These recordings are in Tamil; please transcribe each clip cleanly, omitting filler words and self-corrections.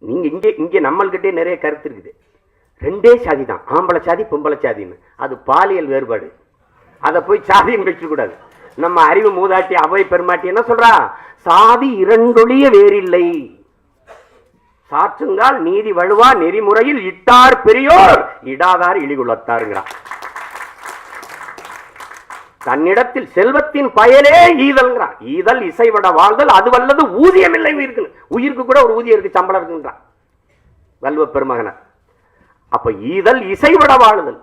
நீங்க இங்கே இங்கே நம்மள்கிட்டே நிறைய கருத்து இருக்குது. ரெண்டே சாதி தான், ஆம்பளை சாதி பொம்பளை சாதின்னு. அது பாலியல் வேறுபாடு. அதை போய் சாதியும் வச்சுக்கூடாது. நம்ம அறிவு மூதாட்டி அவை பெருமாட்டி என்ன சொல்றா? சாதி இரண்டொழிய வேறில்லை, சாற்றுங்கால் நீதி வழுவா நெறிமுறையில் இட்டார் பெரியோர் இடாதார் இழிகுலத்தாருங்கிறான். தன்னிடத்தில் செல்வத்தின் பயனே ஈதல்ங்கிறான். ஈதல் இசைவட வாழ்தல் அது வல்லது ஊதியம் இல்லை உயிருக்கு. உயிருக்கு கூட ஒரு ஊதியம் இருக்கு, சம்பளம் இருக்குங்கிறான் வல்வ பெருமகனார். அப்ப ஈதல் இசைவட வாழுதல்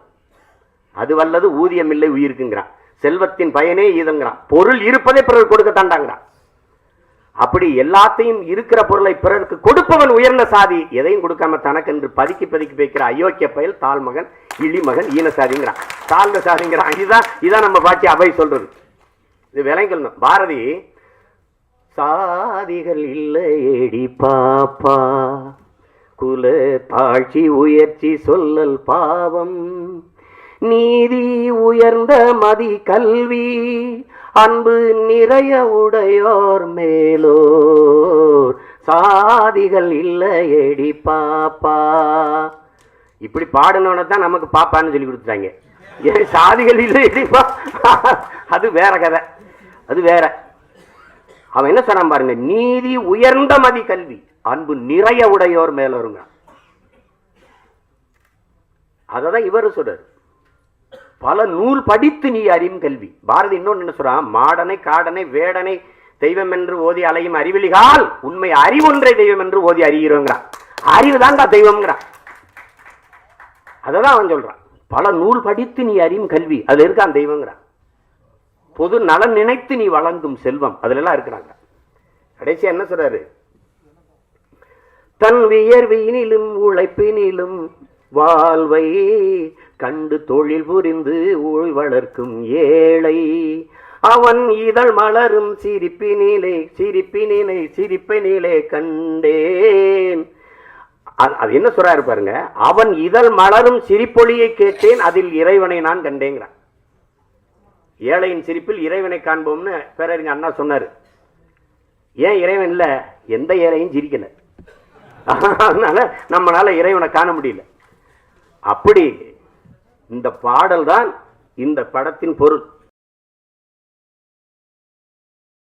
அது வல்லது ஊதியம் இல்லை உயிருக்குங்கிறான். செல்வத்தின் பயனே ஈதல்ங்கிறான். பொருள் இருப்பதை பிறர் கொடுக்க தாண்டாங்கிறான். அப்படி எல்லாத்தையும் இருக்கிற பொருளை பிறருக்கு கொடுப்பவன் உயர்ந்த சாதி. எதையும் கொடுக்காம தனக்கென்று பதுக்கி பதுக்கி வைக்கிற அயோக்கிய பயல் தாழ்மகன் இழிமகன் ஈனசாதிங்கிறான், தாழ்ந்த சாதிங்கிறான். இதான் நம்ம பாட்டி அவை சொல்றது. இது விளங்கணும். பாரதி சாதிகள் இல்லையேடி பாப்பா, குல தாழ்ச்சி உயர்ச்சி சொல்லல் பாவம், நீதி உயர்ந்த மதி கல்வி அன்பு நிறைய உடையோர் மேலோர் சாதிகள் இல்லையேடி பாப்பா. இப்படி பாடினவனை தான் நமக்கு பாப்பான்னு சொல்லி கொடுத்துட்டாங்க. ஏன் சாதிகள் இல்லையேடி அது வேற கதை, அது வேற. அவன் என்ன சொன்னான் பாருங்க, நீதி உயர்ந்த மதி கல்வி அன்பு நிறைய உடையோர் மேலோருங்க. அததான் இவரு சொல்றாரு, பல நூல் படித்து நீ அறியும் கல்வி. பாரதி இன்னொன்னு என்ன சொல்றான், மாடனை காடனை வேடனை தெய்வம் என்று ஓதி அலையும் அறிவிலிகால் உண்மை அறிவொன்றை தெய்வம் என்று ஓதி அறிகிறோங்கிறான். அறிவு தான்டா தெய்வம்ங்கிறான். அததான் அவன் சொல்றான், பல நூல் படித்து நீ அறியும் கல்வி அதுல இருக்கான் தெய்வங்கிறான். பொது நலன் நினைத்து நீ வழங்கும் செல்வம் அதுல எல்லாம் இருக்கிறாங்க. கடைசியா என்ன சொல்றாரு, தன் வியர்வினிலும் உழைப்பினிலும் வாழ்வை கண்டு தொழில் புரிந்து ஊழ் வளர்க்கும் ஏழை அவன் இதழ் மலரும் சிரிப்பினிலே சிரிப்பினிலே கண்டேன். அது என்ன சொல்றாரு பாருங்க, அவன் இதழ் மலரும் சிரிப்பொழியை கேட்டேன் அதில் இறைவனை நான் கண்டேங்கிறான். ஏழையின் சிரிப்பில் இறைவனை காண்போம்னு பேரறிஞர் அண்ணா சொன்னாரு. ஏன் இறைவன் இல்ல, எந்த ஏழையும் சிரிக்கல, அதனால நம்மளால இறைவனை காண முடியல. அப்படி இந்த பாடல் தான் இந்த படத்தின் பொருள்.